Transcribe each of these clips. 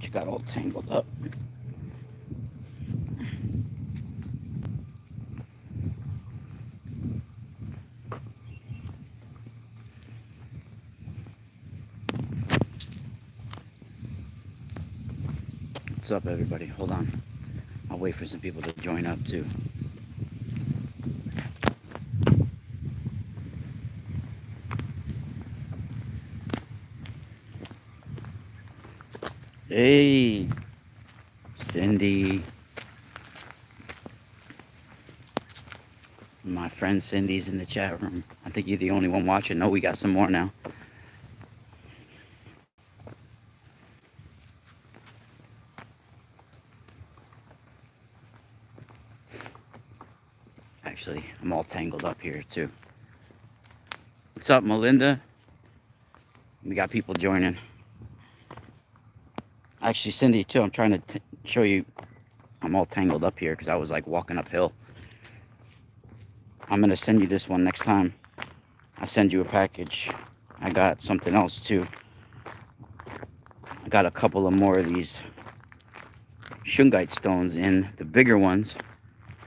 She got all tangled up. What's up, everybody? Hold on. I'll wait for some people to join up, too. Hey, Cindy. My friend Cindy's in the chat room. I think you're the only one watching. No, we got some more now. Actually, I'm all tangled up here, too. What's up, Melinda? We got people joining. Actually, Cindy, too, I'm trying to show you. I'm all tangled up here because I was like walking uphill. I'm going to send you this one next time. I send you a package. I got something else, too. I got a couple of more of these shungite stones in, the bigger ones.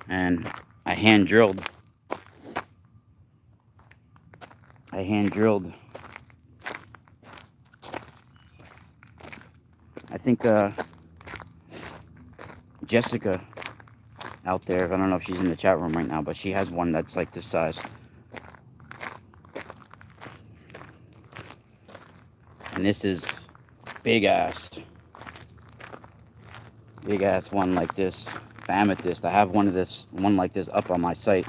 And I hand drilled. I think Jessica out there, I don't know if she's in the chat room right now, but she has one that's like this size. And this is big ass one like this, amethyst. I have one like this up on my site,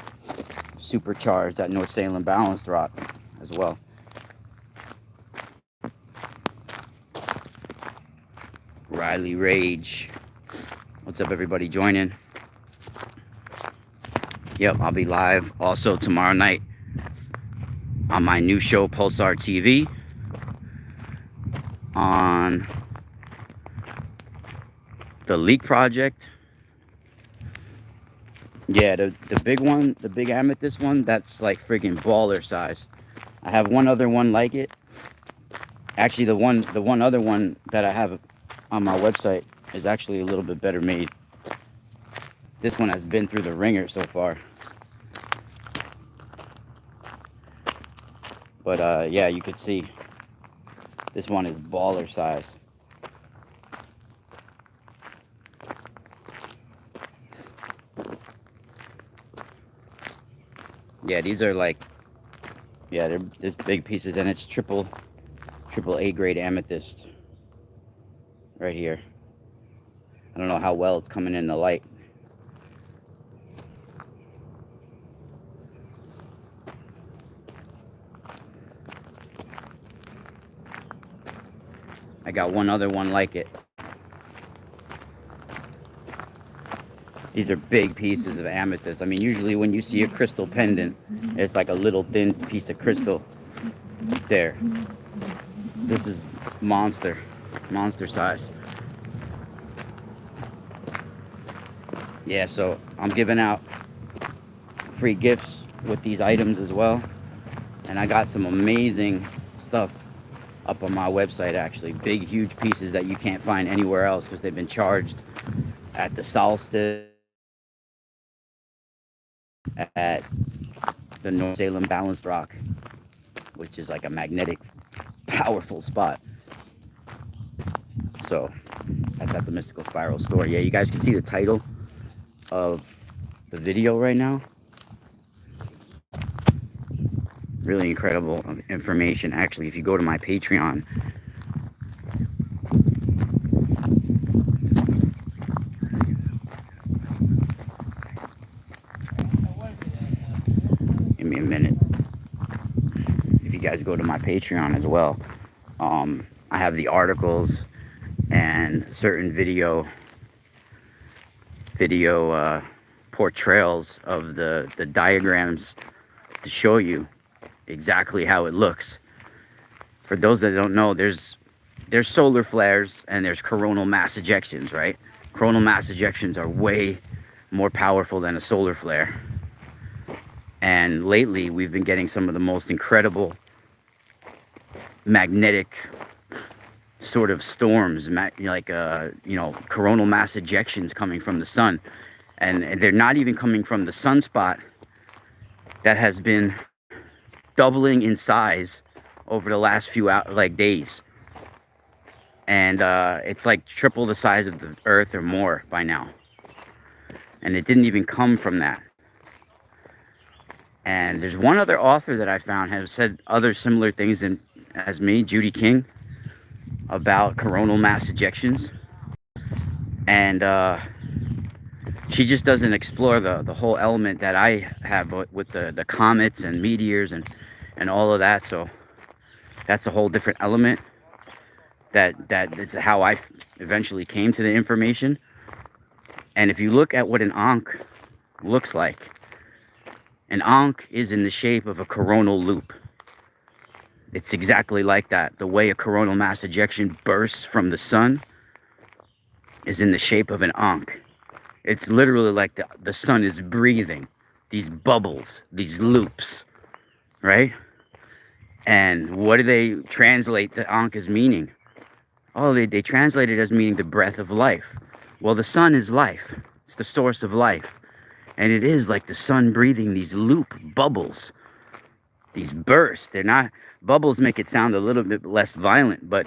supercharged at North Salem balanced rock as well. Riley Rage, what's up, everybody joining? Yep, I'll be live also tomorrow night on my new show, Pulsar TV, on the Leak Project. Yeah, the big one, the big amethyst one, that's like friggin' baller size. I have one other one like it. Actually, the one other one that I have on my website is actually a little bit better made. This one has been through the ringer so far. But yeah, you could see this one is baller size. Yeah, these are like, yeah, they're big pieces, and it's triple A grade amethyst right here. I don't know how well it's coming in the light. I got one other one like it. These are big pieces of amethyst. I mean, usually when you see a crystal pendant, it's like a little thin piece of crystal there. This is monster size. Yeah, so I'm giving out free gifts with these items as well. And I got some amazing stuff up on my website, actually. Big, huge pieces that you can't find anywhere else because they've been charged at the solstice, at the North Salem balanced rock, which is like a magnetic, powerful spot. So that's at the Mystical Spiral store. Yeah, you guys can see the title of the video right now. Really incredible information. Actually, if you go to my Patreon, give me a minute. If you guys go to my Patreon as well, I have the articles and certain video portrayals of the diagrams to show you exactly how it looks. For those that don't know, there's solar flares and there's coronal mass ejections, right? Coronal mass ejections are way more powerful than a solar flare. And lately, we've been getting some of the most incredible magnetic sort of storms, like coronal mass ejections coming from the sun, and they're not even coming from the sunspot that has been doubling in size over the last few days, and it's like triple the size of the Earth or more by now, and it didn't even come from that. And there's one other author that I found has said other similar things as me, Judy King, about coronal mass ejections, and she just doesn't explore the whole element that I have with the comets and meteors and all of that. So that's a whole different element. That is how I eventually came to the information. And if you look at what an Ankh looks like, an Ankh is in the shape of a coronal loop. It's exactly like that. The way a coronal mass ejection bursts from the sun is in the shape of an Ankh. It's literally like the sun is breathing these bubbles, these loops, right? And what do they translate the Ankh as meaning? Oh, they translate it as meaning the breath of life. Well, the sun is life. It's the source of life. And it is like the sun breathing these loop bubbles, these bursts. They're not, bubbles make it sound a little bit less violent, but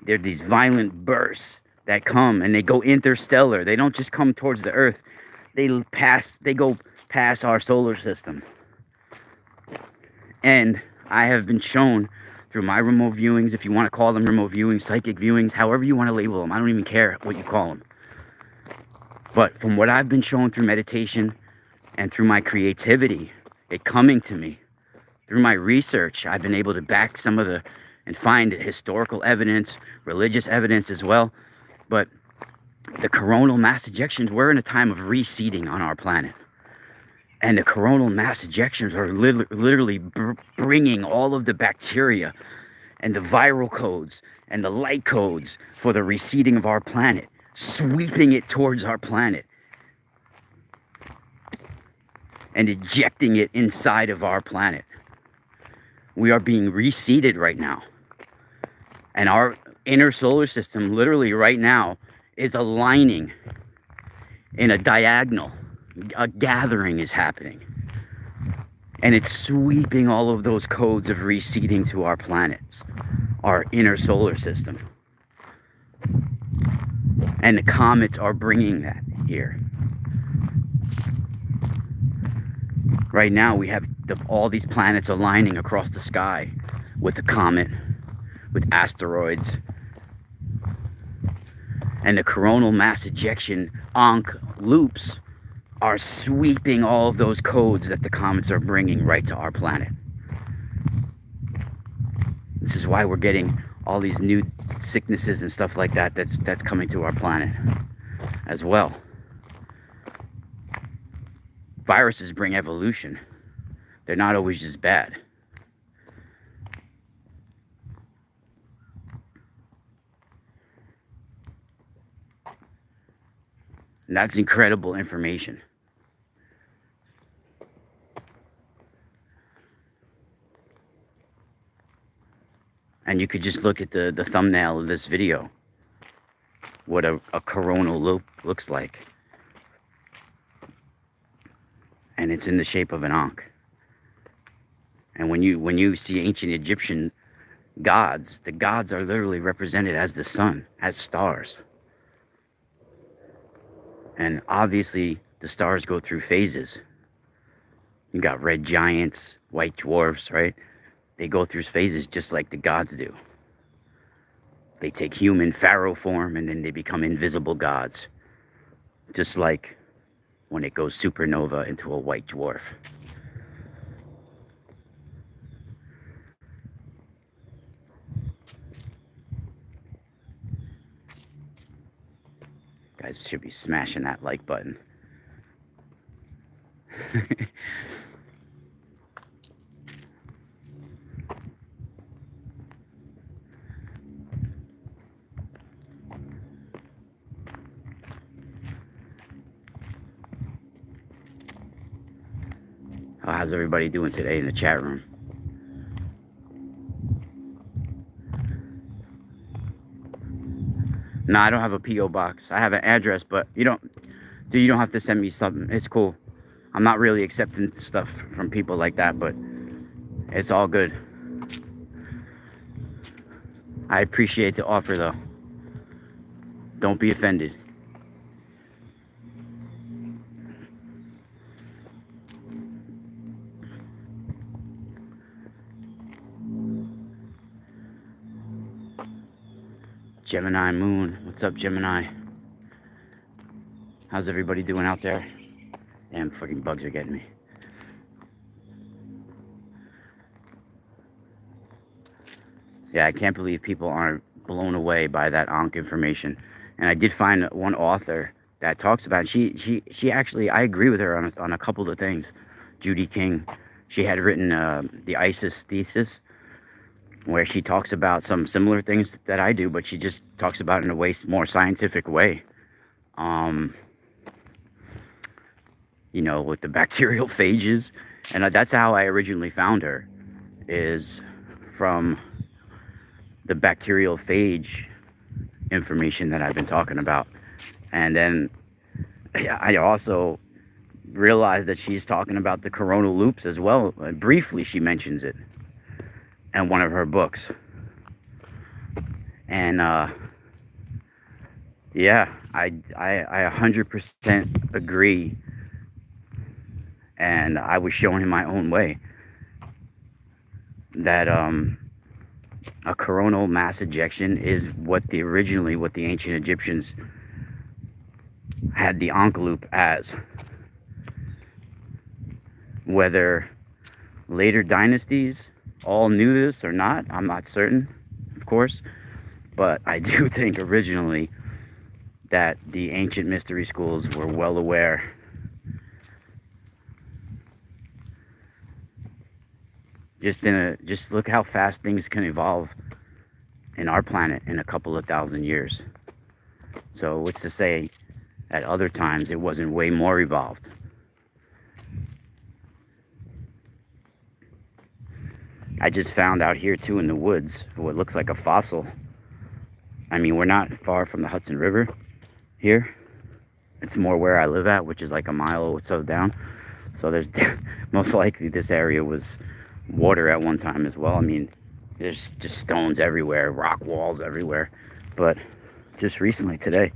they're these violent bursts that come and they go interstellar. They don't just come towards the Earth. They go past our solar system. And I have been shown through my remote viewings, if you want to call them remote viewings, psychic viewings, however you want to label them. I don't even care what you call them. But from what I've been shown through meditation and through my creativity, it coming to me, through my research, I've been able to back some of and find historical evidence, religious evidence as well. But the coronal mass ejections, we're in a time of reseeding on our planet. And the coronal mass ejections are literally bringing all of the bacteria and the viral codes and the light codes for the reseeding of our planet, sweeping it towards our planet and ejecting it inside of our planet. We are being reseeded right now. And our inner solar system, literally right now, is aligning in a diagonal. A gathering is happening. And it's sweeping all of those codes of reseeding to our planets, our inner solar system. And the comets are bringing that here. Right now, we have all these planets aligning across the sky with the comet, with asteroids. And the coronal mass ejection Ankh loops are sweeping all of those codes that the comets are bringing right to our planet. This is why we're getting all these new sicknesses and stuff like that that's coming to our planet as well. Viruses bring evolution. They're not always just bad. And that's incredible information. And you could just look at the thumbnail of this video, what a coronal loop looks like. And it's in the shape of an Ankh. And when you see ancient Egyptian gods, the gods are literally represented as the sun, as stars. And obviously, the stars go through phases. You got red giants, white dwarfs, right? They go through phases just like the gods do. They take human pharaoh form and then they become invisible gods. Just like when it goes supernova into a white dwarf. Guys should be smashing that like button. How's everybody doing today in the chat room? No, I don't have a P.O. box. I have an address, but you don't have to send me something. It's cool. I'm not really accepting stuff from people like that, but it's all good. I appreciate the offer, though. Don't be offended. Gemini Moon. What's up, Gemini? How's everybody doing out there? Damn, fucking bugs are getting me. Yeah, I can't believe people aren't blown away by that Ankh information. And I did find one author that talks about it. She actually, I agree with her on a couple of things. Judy King. She had written the ISIS thesis, where she talks about some similar things that I do, but she just talks about it in a way more scientific way. You know, with the bacterial phages. And that's how I originally found her, is from the bacterial phage information that I've been talking about. And then I also realized that she's talking about the coronal loops as well. Briefly, she mentions it in one of her books. And yeah, I 100% agree. And I was showing him my own way that a coronal mass ejection is originally what the ancient Egyptians had the Ankh loop as. Whether later dynasties all knew this or not, I'm not certain, of course, but I do think originally that the ancient mystery schools were well aware. Just look how fast things can evolve in our planet in a couple of thousand years. So what's to say at other times it wasn't way more evolved? I just found out here too in the woods what looks like a fossil. I mean, we're not far from the Hudson River here. It's more where I live at, which is like a mile or so down. So there's most likely this area was water at one time as well. I mean, there's just stones everywhere, rock walls everywhere. But just recently today,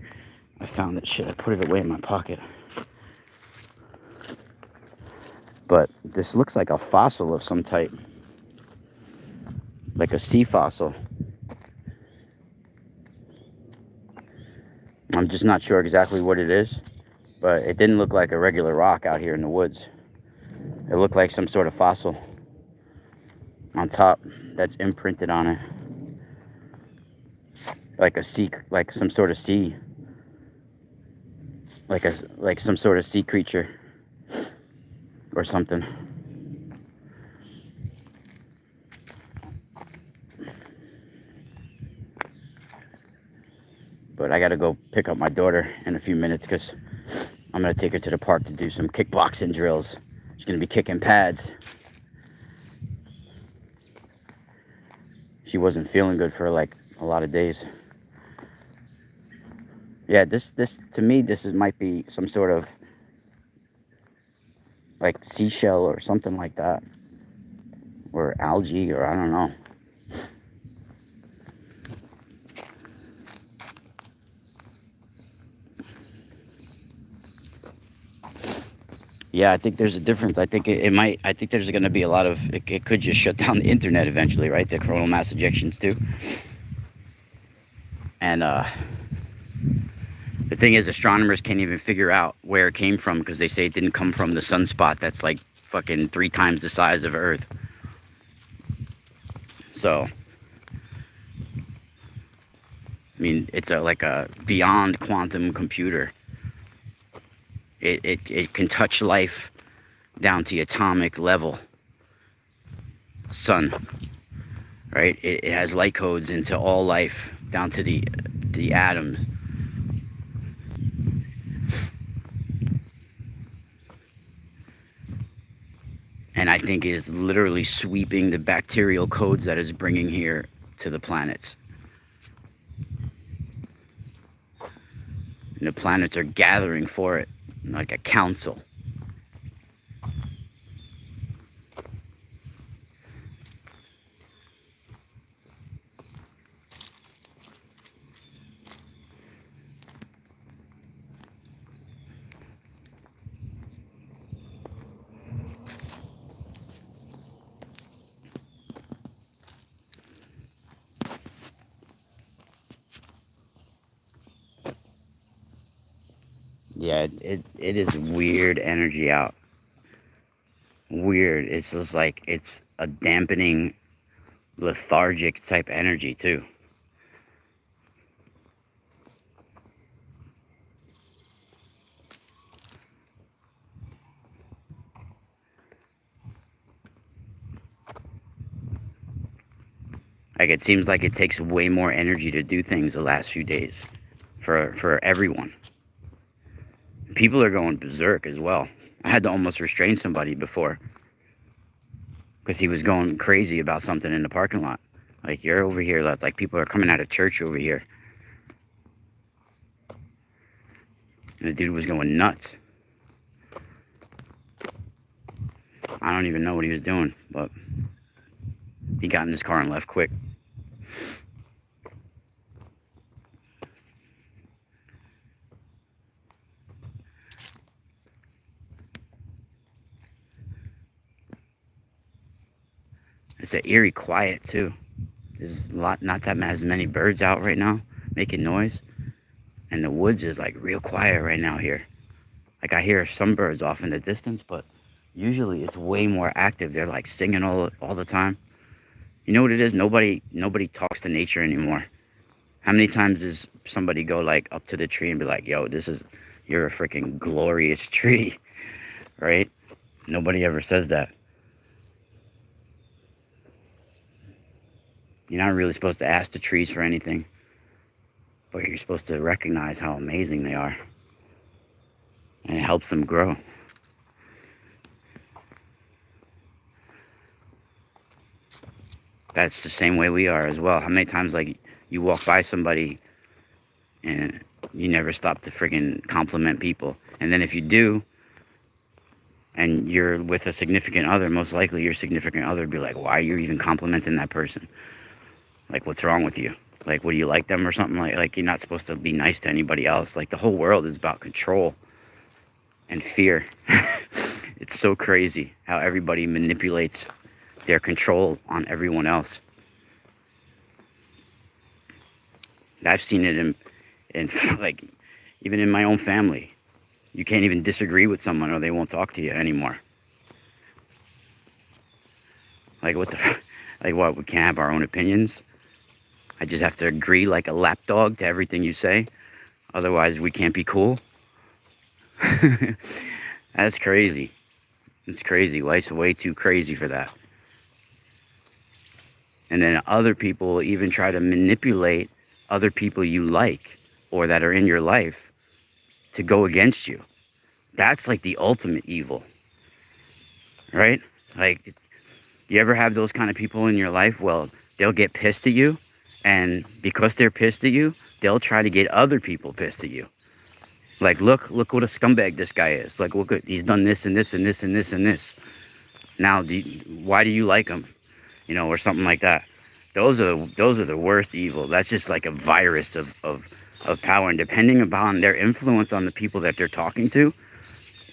I found that shit. I put it away in my pocket. But this looks like a fossil of some type, like a sea fossil. I'm just not sure exactly what it is, but it didn't look like a regular rock out here in the woods. It looked like some sort of fossil on top that's imprinted on it, like a sea, like some sort of sea, like some sort of sea creature or something. But I gotta go pick up my daughter in a few minutes because I'm gonna take her to the park to do some kickboxing drills. She's gonna be kicking pads. She wasn't feeling good for like a lot of days. Yeah, this to me, might be some sort of like seashell or something like that, or algae, or I don't know. Yeah, I think there's a difference. I think it might. I think there's going to be a lot of. It could just shut down the internet eventually, right? The coronal mass ejections too. And the thing is, astronomers can't even figure out where it came from because they say it didn't come from the sunspot that's like fucking 3 times the size of Earth. So, I mean, it's like a beyond quantum computer. It can touch life down to the atomic level. Sun, right? It has light codes into all life down to the atoms. And I think it is literally sweeping the bacterial codes that is bringing here to the planets. And the planets are gathering for it, like a council. Yeah, it is weird energy out. Weird. It's just like, it's a dampening, lethargic type energy too. Like, it seems like it takes way more energy to do things the last few days for everyone. People are going berserk as well. I had to almost restrain somebody before because he was going crazy about something in the parking lot. Like, you're over here. That's like, people are coming out of church over here. And the dude was going nuts. I don't even know what he was doing, but he got in his car and left quick. It's an eerie quiet too. There's not that as many birds out right now making noise, and the woods is like real quiet right now here. Like, I hear some birds off in the distance, but usually it's way more active. They're like singing all the time. You know what it is? Nobody talks to nature anymore. How many times does somebody go like up to the tree and be like, "Yo, you're a freaking glorious tree," right? Nobody ever says that. You're not really supposed to ask the trees for anything, but you're supposed to recognize how amazing they are, and it helps them grow. That's the same way we are as well. How many times, like, you walk by somebody and you never stop to freaking compliment people, and then if you do, and you're with a significant other, most likely your significant other would be like, "Why are you even complimenting that person? Like, what's wrong with you? Like, what, do you like them or something?" Like you're not supposed to be nice to anybody else. Like, the whole world is about control and fear. It's so crazy how everybody manipulates their control on everyone else. I've seen it in like, even in my own family. You can't even disagree with someone or they won't talk to you anymore. Like, what the like, what, we can't have our own opinions? I just have to agree like a lapdog to everything you say, otherwise we can't be cool. That's crazy. It's crazy. Life's way too crazy for that. And then other people even try to manipulate other people you like or that are in your life to go against you. That's like the ultimate evil, right? Like, you ever have those kind of people in your life? Well, they'll get pissed at you, and because they're pissed at you, they'll try to get other people pissed at you. Like, look what a scumbag this guy is. Like, look, he's done this and this and this and this and this. Now, why do you like him? You know, or something like that. Those are the worst evil. That's just like a virus of power, and depending upon their influence on the people that they're talking to,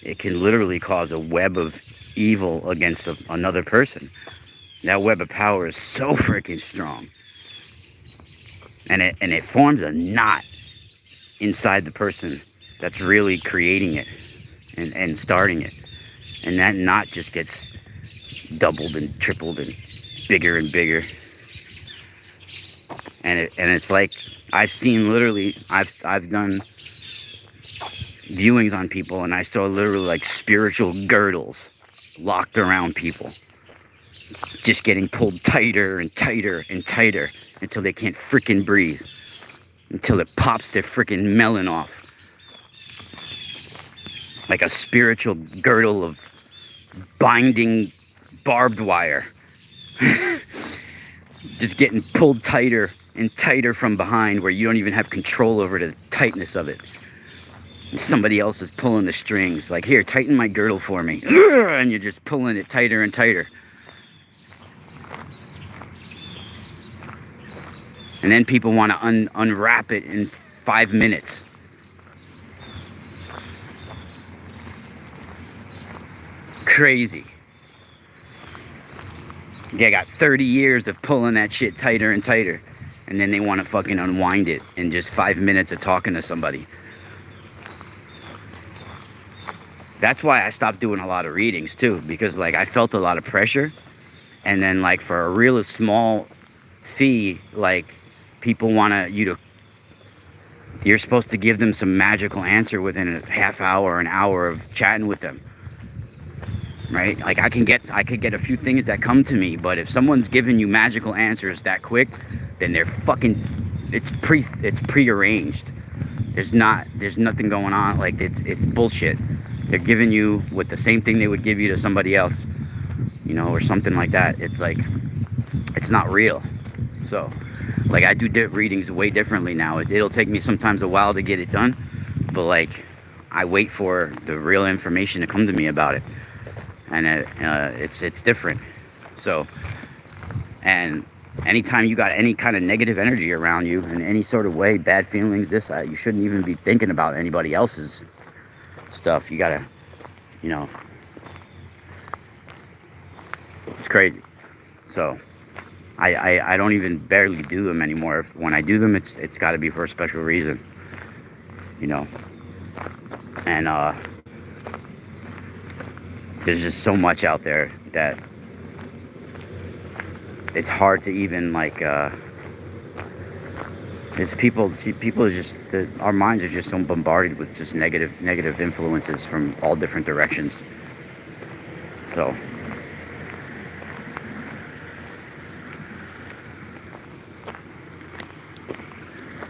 it can literally cause a web of evil against another person. That web of power is so freaking strong, and it forms a knot inside the person that's really creating it and starting it, and that knot just gets doubled and tripled and bigger, and it's like, I've seen, literally, I've done viewings on people, and I saw literally like spiritual girdles locked around people, just getting pulled tighter and tighter and tighter until they can't freaking breathe, until it pops their freaking melon off. Like a spiritual girdle of binding barbed wire. Just getting pulled tighter and tighter from behind, where you don't even have control over the tightness of it. Somebody else is pulling the strings, like, here, tighten my girdle for me. And you're just pulling it tighter and tighter. And then people want to unwrap it in 5 minutes. Crazy. They got 30 years of pulling that shit tighter and tighter. And then they want to fucking unwind it in just 5 minutes of talking to somebody. That's why I stopped doing a lot of readings too. Because like I felt a lot of pressure. And then like for a real small fee, like people want you're supposed to give them some magical answer within a half hour or an hour of chatting with them. Right? Like I could get a few things that come to me, but if someone's giving you magical answers that quick, then they're fucking, it's prearranged. There's nothing going on. Like it's bullshit. They're giving you with the same thing they would give you to somebody else, you know, or something like that. It's like, it's not real. So, like I do readings way differently now. It'll take me sometimes a while to get it done, but like I wait for the real information to come to me about it. And it's different. So, and anytime you got any kind of negative energy around you in any sort of way, bad feelings, you shouldn't even be thinking about anybody else's stuff. You gotta, you know, it's crazy. So I don't even barely do them anymore. When I do them, it's got to be for a special reason, you know. And there's just so much out there that it's hard to even like it's people are just our minds are just so bombarded with just negative influences from all different directions. So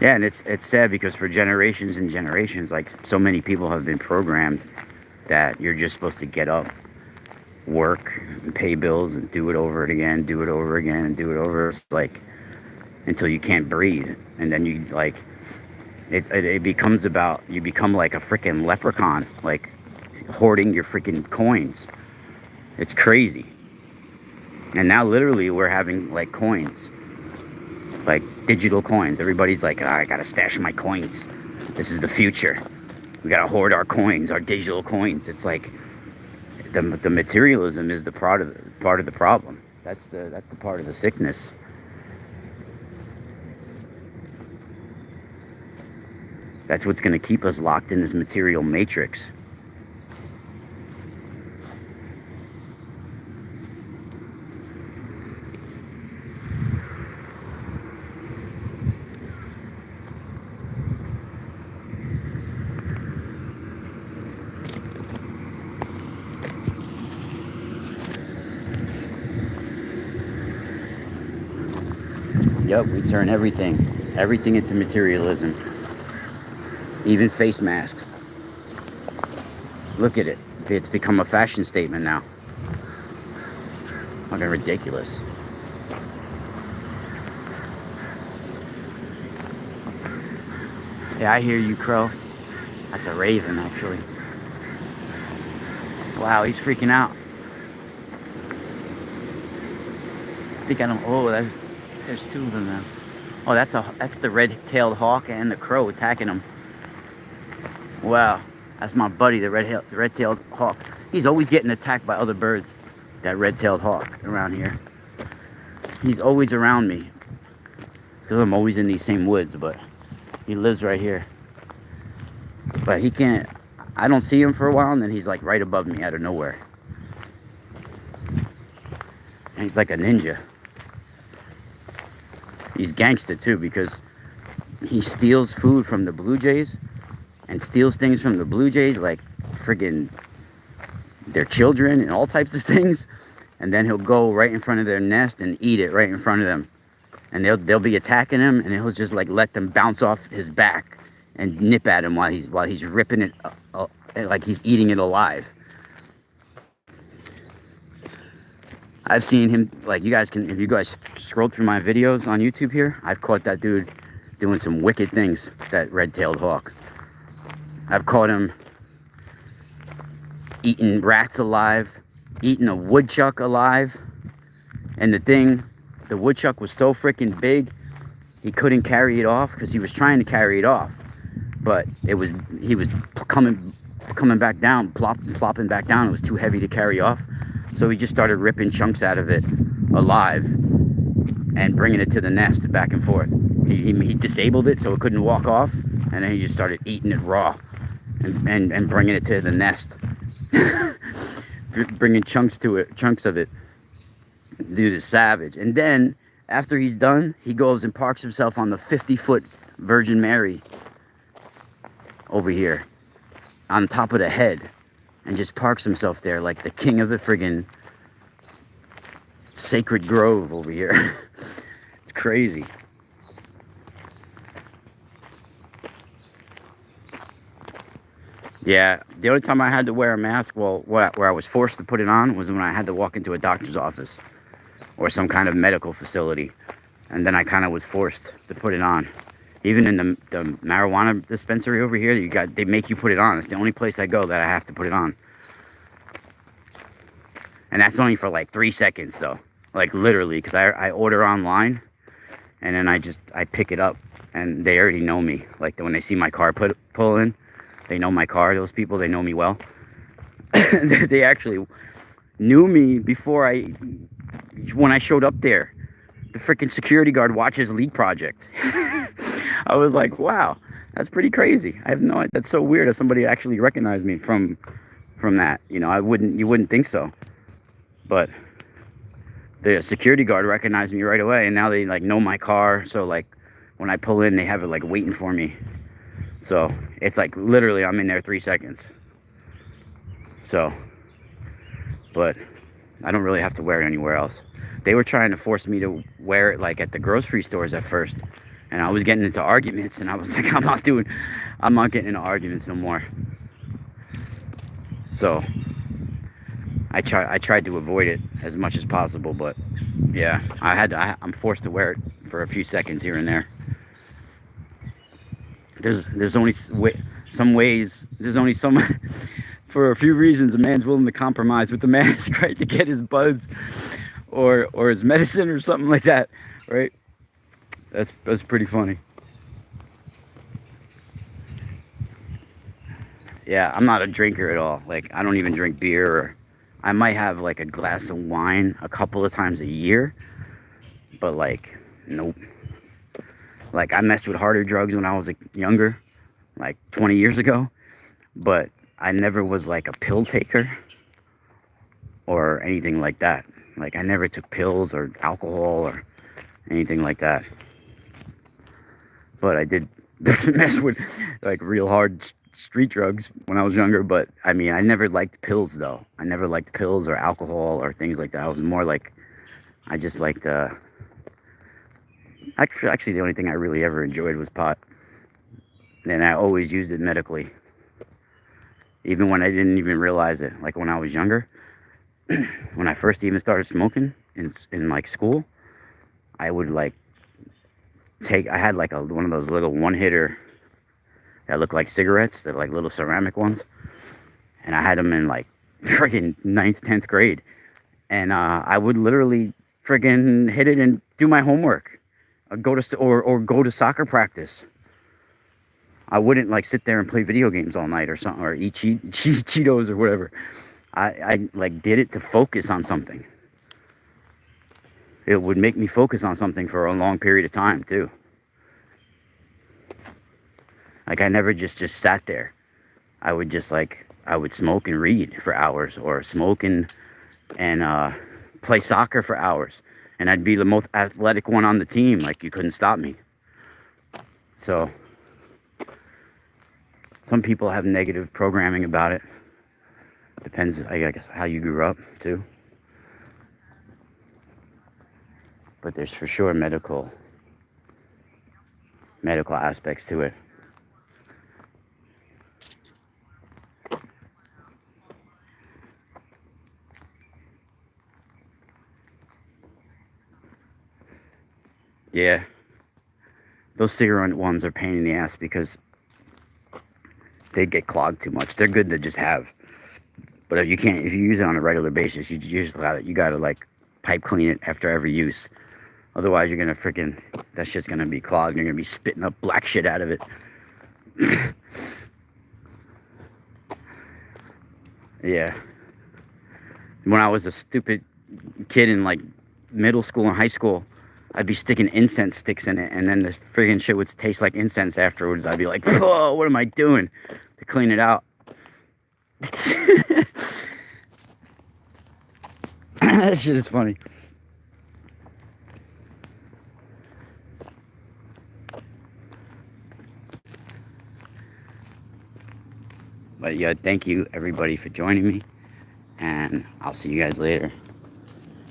yeah, and it's sad because for generations and generations, like so many people have been programmed that you're just supposed to get up, work, and pay bills, and do it over again, do it over again, and do it over. It's like until you can't breathe, and then you like it becomes about you become like a freaking leprechaun, like hoarding your freaking coins. It's crazy. And now literally we're having like coins, like digital coins. Everybody's like, I gotta stash my coins. This is the future. We gotta hoard our coins, our digital coins. It's like the materialism is the part of the problem. That's the part of the sickness. That's what's gonna keep us locked in this material matrix. Yep, we turn everything into materialism. Even face masks. Look at it. It's become a fashion statement now. Fucking ridiculous. Yeah, I hear you, Crow. That's a raven, actually. Wow, he's freaking out. I think I don't. Oh, there's two of them now. Oh, that's the red-tailed hawk and the crow attacking him. Wow, that's my buddy, the red-tailed hawk. He's always getting attacked by other birds. That red-tailed hawk around here. He's always around me. It's because I'm always in these same woods, but he lives right here. But he can't. I don't see him for a while, and then he's like right above me out of nowhere. And he's like a ninja. He's gangster too, because he steals food from the blue jays and steals things from the blue jays, like friggin' their children and all types of things. And then he'll go right in front of their nest and eat it right in front of them. And they'll be attacking him, and he'll just like let them bounce off his back and nip at him while he's ripping it like he's eating it alive. I've seen him, like, if you guys scroll through my videos on YouTube here, I've caught that dude doing some wicked things, that red-tailed hawk. I've caught him eating rats alive, eating a woodchuck alive. And the woodchuck was so freaking big, he couldn't carry it off because he was trying to carry it off. But he was coming back down, plopping back down. It was too heavy to carry off. So he just started ripping chunks out of it alive and bringing it to the nest back and forth. He disabled it so it couldn't walk off, and then he just started eating it raw and bringing it to the nest. Bringing chunks of it. Dude is savage. And then after he's done, he goes and parks himself on the 50-foot Virgin Mary over here on top of the head and just parks himself there like the king of the friggin' sacred grove over here. It's crazy. Yeah, the only time I had to wear a mask, well, where I was forced to put it on, was when I had to walk into a doctor's office or some kind of medical facility. And then I kind of was forced to put it on. Even in the marijuana dispensary over here, they make you put it on. It's the only place I go that I have to put it on. And that's only for like 3 seconds though. Like literally, because I order online and then I pick it up and they already know me. Like when they see my car pull in, they know my car. Those people, they know me well. They actually knew me before when I showed up there. The freaking security guard watches League Project. I was like, wow, that's pretty crazy. I have no idea. That's so weird that somebody actually recognized me from that. You know, you wouldn't think so. But the security guard recognized me right away, and now they like know my car. So like when I pull in, they have it like waiting for me. So it's like literally I'm in there 3 seconds. So, but I don't really have to wear it anywhere else. They were trying to force me to wear it like at the grocery stores at first. And I was getting into arguments, and I was like, I'm not getting into arguments no more. So I tried to avoid it as much as possible, but yeah, I'm forced to wear it for a few seconds here and there. There's only some ways, for a few reasons, a man's willing to compromise with the mask, right, to get his buds or his medicine or something like that, right? That's pretty funny. Yeah, I'm not a drinker at all. Like, I don't even drink beer. Or I might have like a glass of wine a couple of times a year, but like, nope. Like, I messed with harder drugs when I was younger, like 20 years ago, but I never was like a pill taker or anything like that. Like, I never took pills or alcohol or anything like that. But I did mess with like real hard street drugs when I was younger. But I mean, I never liked pills though. I never liked pills or alcohol or things like that. I was more like, I just liked, actually the only thing I really ever enjoyed was pot. And I always used it medically. Even when I didn't even realize it. Like when I was younger, when I first even started smoking in like school, I would like I had like one of those little one-hitter that look like cigarettes. They're like little ceramic ones. And I had them in like friggin' 9th, 10th grade. And I would literally friggin' hit it and do my homework. Go to soccer practice. I wouldn't like sit there and play video games all night or something, or eat Cheetos or whatever. I like did it to focus on something. It would make me focus on something for a long period of time too. Like, I never just sat there. I would just I would smoke and read for hours, or smoke and play soccer for hours. And I'd be the most athletic one on the team. Like, you couldn't stop me. So some people have negative programming about it. Depends, I guess, how you grew up too. But there's for sure medical aspects to it. Yeah, those cigarette ones are pain in the ass because they get clogged too much. They're good to just have, but if you use it on a regular basis, you gotta like pipe clean it after every use. Otherwise, you're gonna that shit's gonna be clogged. You're gonna be spitting up black shit out of it. Yeah. When I was a stupid kid in like middle school and high school, I'd be sticking incense sticks in it, and then the friggin' shit would taste like incense afterwards. I'd be like, "Oh, what am I doing?" To clean it out. That shit is funny. But yeah, thank you everybody for joining me, and I'll see you guys later.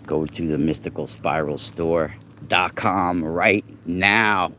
Go to the mysticalspiralstore.com right now.